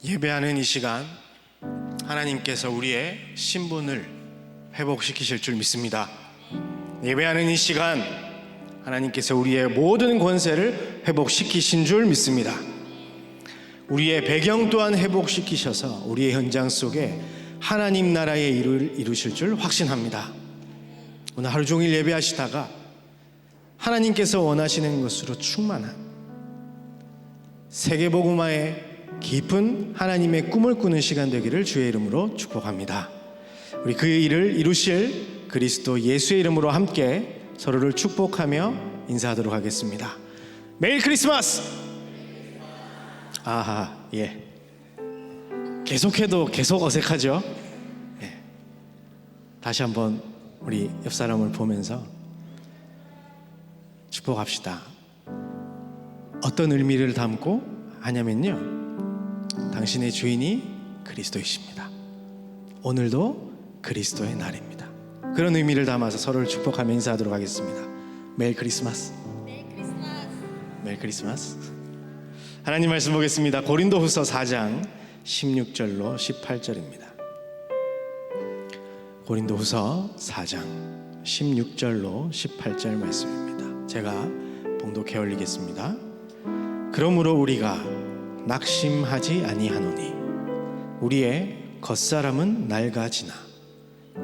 예배하는 이 시간 하나님께서 우리의 신분을 회복시키실 줄 믿습니다. 예배하는 이 시간 하나님께서 우리의 모든 권세를 회복시키신 줄 믿습니다. 우리의 배경 또한 회복시키셔서 우리의 현장 속에 하나님 나라의 일을 이루실 줄 확신합니다. 오늘 하루 종일 예배하시다가 하나님께서 원하시는 것으로 충만한 세계복음화의 깊은 하나님의 꿈을 꾸는 시간 되기를 주의 이름으로 축복합니다. 우리 그 일을 이루실 그리스도 예수의 이름으로 함께 서로를 축복하며 인사하도록 하겠습니다. 메리 크리스마스! 아하, 예. 계속해도 계속 어색하죠? 예. 다시 한번 우리 옆 사람을 보면서 축복합시다. 어떤 의미를 담고 하냐면요, 당신의 주인이 그리스도이십니다. 오늘도 그리스도의 날입니다. 그런 의미를 담아서 서로를 축복하며 인사하도록 하겠습니다. 메리 크리스마스. 메리 크리스마스. 하나님 말씀 보겠습니다. 고린도후서 4장 16절로 18절입니다. 고린도후서 4장 16절로 18절 말씀입니다. 제가 봉독해 올리겠습니다. 그러므로 우리가 낙심하지 아니하노니 우리의 겉사람은 낡아지나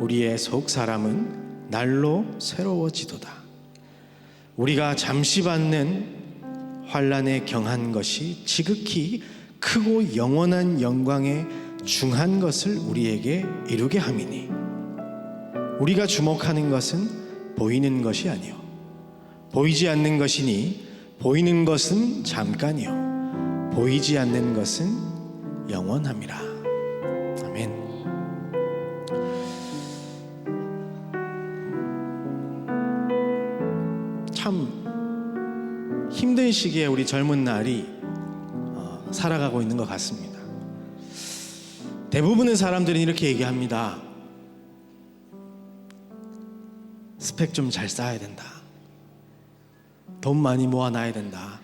우리의 속사람은 날로 새로워지도다. 우리가 잠시 받는 환난에 경한 것이 지극히 크고 영원한 영광에 중한 것을 우리에게 이루게 함이니 우리가 주목하는 것은 보이는 것이 아니요 보이지 않는 것이니 보이는 것은 잠깐이요 보이지 않는 것은 영원함이라. 아멘. 참 힘든 시기에 우리 젊은 날이 살아가고 있는 것 같습니다. 대부분의 사람들은 이렇게 얘기합니다. 스펙 좀 잘 쌓아야 된다. 돈 많이 모아놔야 된다.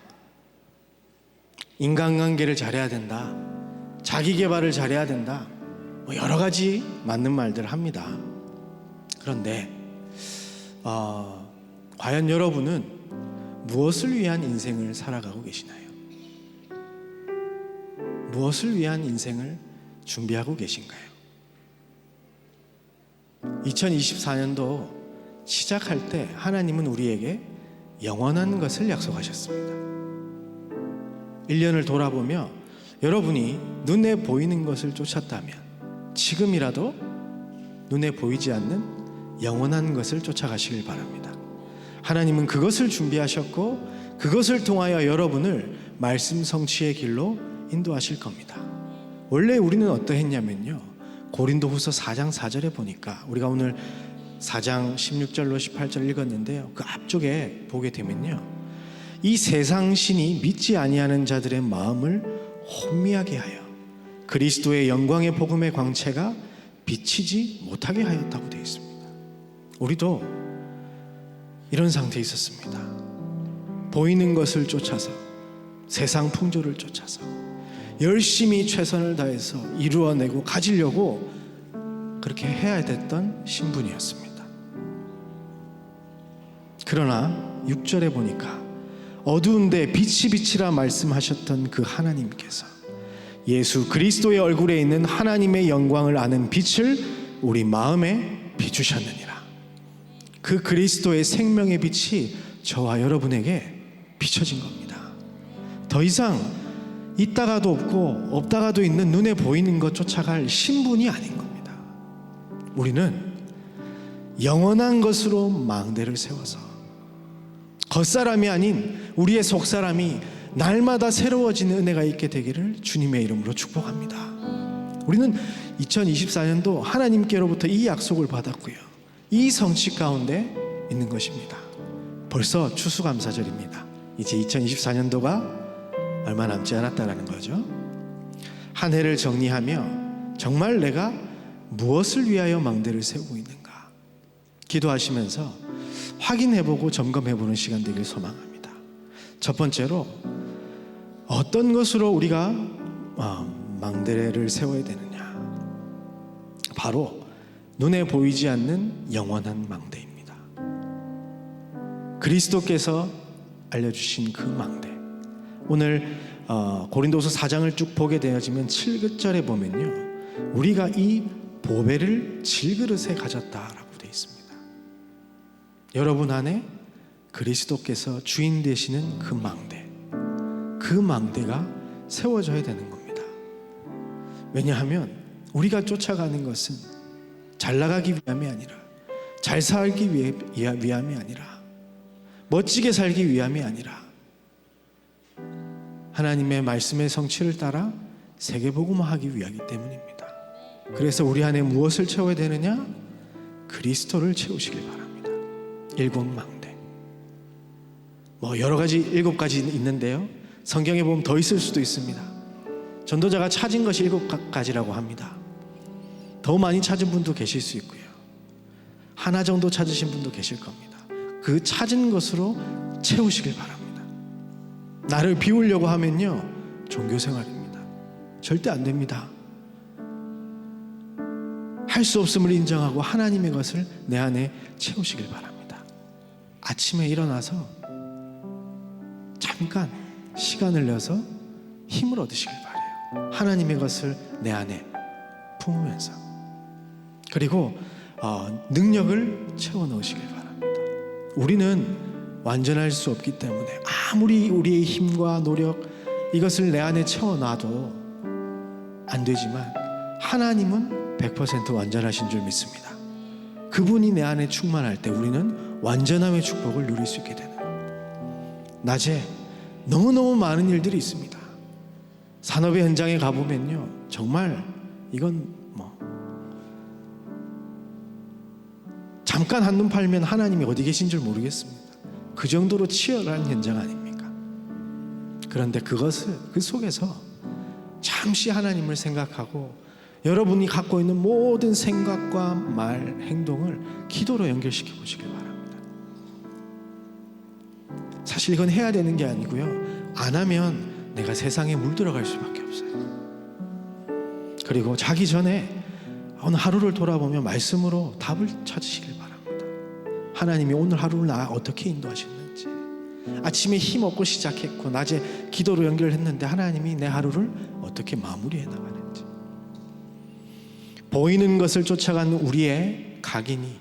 인간관계를 잘해야 된다. 자기개발을 잘해야 된다. 여러 가지 맞는 말들을 합니다. 그런데 과연 여러분은 무엇을 위한 인생을 살아가고 계시나요? 무엇을 위한 인생을 준비하고 계신가요? 2024년도 시작할 때 하나님은 우리에게 영원한 것을 약속하셨습니다. 1년을 돌아보며 여러분이 눈에 보이는 것을 쫓았다면 지금이라도 눈에 보이지 않는 영원한 것을 쫓아가시길 바랍니다. 하나님은 그것을 준비하셨고 그것을 통하여 여러분을 말씀 성취의 길로 인도하실 겁니다. 원래 우리는 어떠했냐면요, 고린도후서 4장 4절에 보니까 우리가 오늘 4장 16절로 18절 읽었는데요, 그 앞쪽에 보게 되면요, 이 세상 신이 믿지 아니하는 자들의 마음을 혼미하게 하여 그리스도의 영광의 복음의 광채가 비치지 못하게 하였다고 되어 있습니다. 우리도 이런 상태에 있었습니다. 보이는 것을 쫓아서, 세상 풍조를 쫓아서 열심히 최선을 다해서 이루어내고 가지려고 그렇게 해야 됐던 신분이었습니다. 그러나 6절에 보니까 어두운데 빛이 비치라 말씀하셨던 그 하나님께서 예수 그리스도의 얼굴에 있는 하나님의 영광을 아는 빛을 우리 마음에 비추셨느니라. 그 그리스도의 생명의 빛이 저와 여러분에게 비춰진 겁니다. 더 이상 있다가도 없고 없다가도 있는 눈에 보이는 것 쫓아갈 신분이 아닌 겁니다. 우리는 영원한 것으로 망대를 세워서 겉사람이 아닌 우리의 속사람이 날마다 새로워지는 은혜가 있게 되기를 주님의 이름으로 축복합니다. 우리는 2024년도 하나님께로부터 이 약속을 받았고요, 이 성취 가운데 있는 것입니다. 벌써 추수감사절입니다. 이제 2024년도가 얼마 남지 않았다는 거죠. 한 해를 정리하며 정말 내가 무엇을 위하여 망대를 세우고 있는가 기도하시면서 확인해보고 점검해보는 시간 되길 소망합니다. 첫 번째로 어떤 것으로 우리가 망대를 세워야 되느냐? 바로 눈에 보이지 않는 영원한 망대입니다. 그리스도께서 알려주신 그 망대. 오늘 고린도서 4장을 쭉 보게 되어지면 7절에 보면요, 우리가 이 보배를 질그릇에 가졌다라고 되어 있습니다. 여러분 안에 그리스도께서 주인 되시는 그 망대, 그 망대가 세워져야 되는 겁니다. 왜냐하면 우리가 쫓아가는 것은 잘 나가기 위함이 아니라, 잘 살기 위함이 아니라, 멋지게 살기 위함이 아니라, 하나님의 말씀의 성취를 따라 세계복음화하기 위하기 때문입니다. 그래서 우리 안에 무엇을 채워야 되느냐? 그리스도를 채우시길 바랍니다. 일곱 망대. 여러 가지 7가지 있는데요, 성경에 보면 더 있을 수도 있습니다. 전도자가 찾은 것이 7가지라고 합니다. 더 많이 찾은 분도 계실 수 있고요, 하나 정도 찾으신 분도 계실 겁니다. 그 찾은 것으로 채우시길 바랍니다. 나를 비우려고 하면요, 종교생활입니다. 절대 안 됩니다. 할 수 없음을 인정하고 하나님의 것을 내 안에 채우시길 바랍니다. 아침에 일어나서 잠깐 시간을 내서 힘을 얻으시길 바라요. 하나님의 것을 내 안에 품으면서, 그리고 능력을 채워 넣으시길 바랍니다. 우리는 완전할 수 없기 때문에 아무리 우리의 힘과 노력 이것을 내 안에 채워놔도 안 되지만, 하나님은 100% 완전하신 줄 믿습니다. 그분이 내 안에 충만할 때 우리는 완전함의 축복을 누릴 수 있게 되는 겁니다. 낮에 너무너무 많은 일들이 있습니다. 산업의 현장에 가보면요, 정말 이건 잠깐 한눈 팔면 하나님이 어디 계신 줄 모르겠습니다. 그 정도로 치열한 현장 아닙니까? 그런데 그 속에서 잠시 하나님을 생각하고 여러분이 갖고 있는 모든 생각과 말, 행동을 기도로 연결시켜 보시길 바랍니다. 사실 이건 해야 되는 게 아니고요, 안 하면 내가 세상에 물들어갈 수밖에 없어요. 그리고 자기 전에 오늘 하루를 돌아보며 말씀으로 답을 찾으시길 바랍니다. 하나님이 오늘 하루를 나 어떻게 인도하셨는지, 아침에 힘없고 시작했고 낮에 기도로 연결했는데 하나님이 내 하루를 어떻게 마무리해 나가는지, 보이는 것을 쫓아가는 우리의 각인이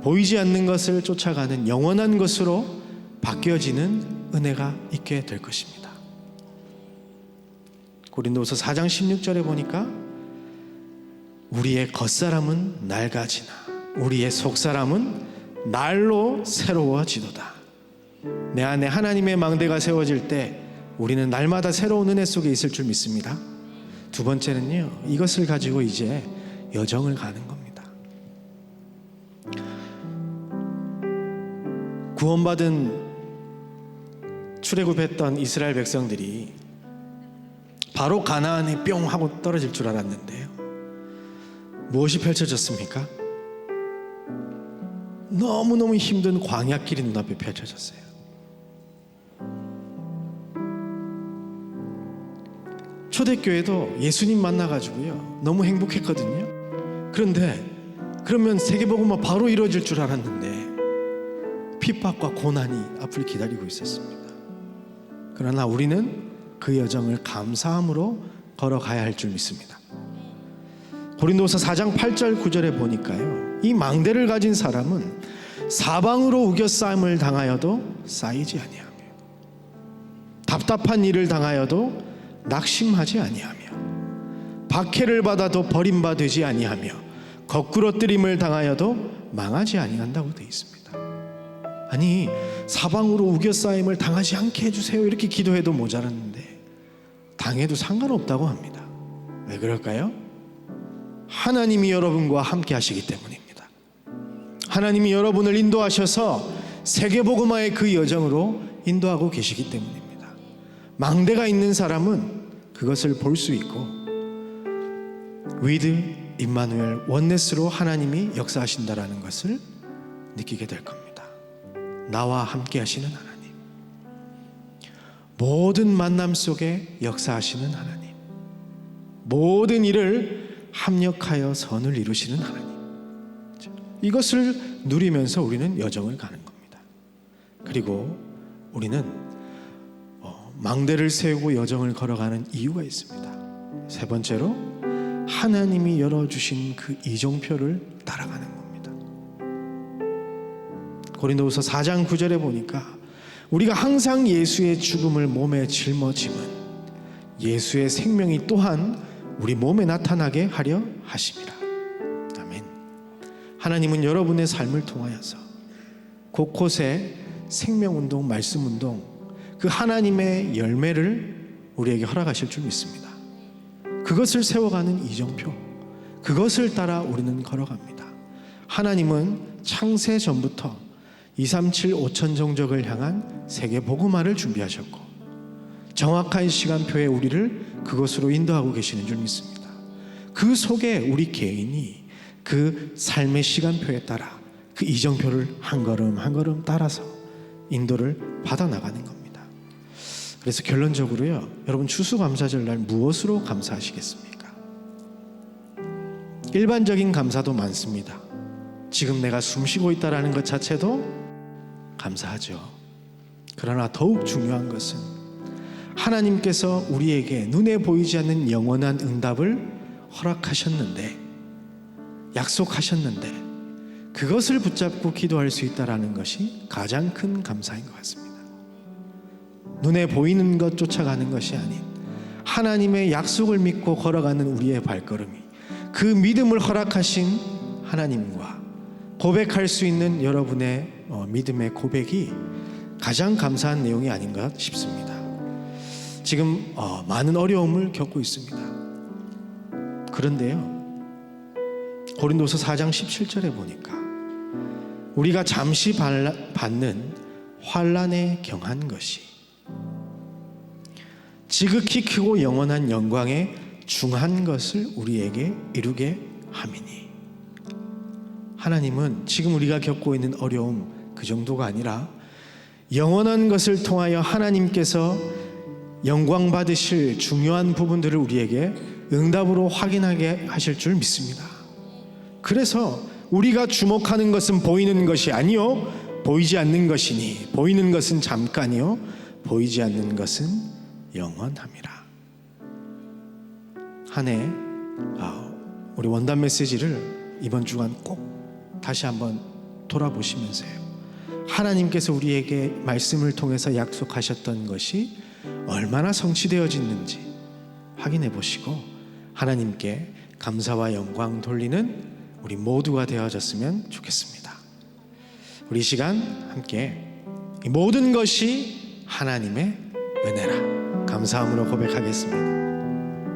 보이지 않는 것을 쫓아가는 영원한 것으로 바뀌어지는 은혜가 있게 될 것입니다. 고린도서 4장 16절에 보니까 우리의 겉사람은 낡아지나 우리의 속사람은 날로 새로워지도다. 내 안에 하나님의 망대가 세워질 때 우리는 날마다 새로운 은혜 속에 있을 줄 믿습니다. 두 번째는요, 이것을 가지고 이제 여정을 가는 겁니다. 구원받은 출애굽했던 이스라엘 백성들이 바로 가나안에 뿅 하고 떨어질 줄 알았는데요, 무엇이 펼쳐졌습니까? 너무너무 힘든 광야길이 눈앞에 펼쳐졌어요. 초대교회도 예수님 만나가지고요 너무 행복했거든요. 그런데 그러면 세계복음화 바로 이루어질 줄 알았는데 핍박과 고난이 앞을 기다리고 있었습니다. 그러나 우리는 그 여정을 감사함으로 걸어가야 할 줄 믿습니다. 고린도서 4장 8절 9절에 보니까요, 이 망대를 가진 사람은 사방으로 우겨싸임을 당하여도 쌓이지 아니하며, 답답한 일을 당하여도 낙심하지 아니하며, 박해를 받아도 버림받지 아니하며, 거꾸러뜨림을 당하여도 망하지 아니한다고 되어 있습니다. 아니, 사방으로 우겨싸임을 당하지 않게 해주세요 이렇게 기도해도 모자랐는데 당해도 상관없다고 합니다. 왜 그럴까요? 하나님이 여러분과 함께 하시기 때문입니다. 하나님이 여러분을 인도하셔서 세계복음화의 그 여정으로 인도하고 계시기 때문입니다. 망대가 있는 사람은 그것을 볼 수 있고, 위드 임마누엘 원네스로 하나님이 역사하신다라는 것을 느끼게 될 겁니다. 나와 함께 하시는 하나님, 모든 만남 속에 역사하시는 하나님, 모든 일을 합력하여 선을 이루시는 하나님, 이것을 누리면서 우리는 여정을 가는 겁니다. 그리고 우리는 망대를 세우고 여정을 걸어가는 이유가 있습니다. 세 번째로 하나님이 열어주신 그 이정표를 따라가는 겁니다. 고린도후서 4장 9절에 보니까 우리가 항상 예수의 죽음을 몸에 짊어짐은 예수의 생명이 또한 우리 몸에 나타나게 하려 하심이라. 아멘. 하나님은 여러분의 삶을 통하여서 곳곳에 생명운동, 말씀운동, 그 하나님의 열매를 우리에게 허락하실 줄 믿습니다. 그것을 세워가는 이정표, 그것을 따라 우리는 걸어갑니다. 하나님은 창세 전부터 237 5천 종족을 향한 세계 복음화를 준비하셨고 정확한 시간표에 우리를 그것으로 인도하고 계시는 줄 믿습니다. 그 속에 우리 개인이 그 삶의 시간표에 따라 그 이정표를 한 걸음 한 걸음 따라서 인도를 받아 나가는 겁니다. 그래서 결론적으로요, 여러분 추수감사절 날 무엇으로 감사하시겠습니까? 일반적인 감사도 많습니다. 지금 내가 숨쉬고 있다는 것 자체도 감사하죠. 그러나 더욱 중요한 것은 하나님께서 우리에게 눈에 보이지 않는 영원한 응답을 허락하셨는데, 약속하셨는데 그것을 붙잡고 기도할 수 있다는 것이 가장 큰 감사인 것 같습니다. 눈에 보이는 것 쫓아가는 것이 아닌 하나님의 약속을 믿고 걸어가는 우리의 발걸음이 그 믿음을 허락하신 하나님과 고백할 수 있는 여러분의 믿음의 고백이 가장 감사한 내용이 아닌가 싶습니다. 지금 많은 어려움을 겪고 있습니다. 그런데요, 고린도서 4장 17절에 보니까 우리가 잠시 받는 환난에 경한 것이 지극히 크고 영원한 영광에 중한 것을 우리에게 이루게 함이니. 하나님은 지금 우리가 겪고 있는 어려움 그 정도가 아니라 영원한 것을 통하여 하나님께서 영광 받으실 중요한 부분들을 우리에게 응답으로 확인하게 하실 줄 믿습니다. 그래서 우리가 주목하는 것은 보이는 것이 아니요 보이지 않는 것이니, 보이는 것은 잠깐이요 보이지 않는 것은 영원함이라. 한 해 우리 원단 메시지를 이번 주간 꼭 다시 한번 돌아보시면서요, 하나님께서 우리에게 말씀을 통해서 약속하셨던 것이 얼마나 성취되어지는지 확인해 보시고 하나님께 감사와 영광 돌리는 우리 모두가 되어졌으면 좋겠습니다. 우리 이 시간 함께 이 모든 것이 하나님의 은혜라 감사함으로 고백하겠습니다.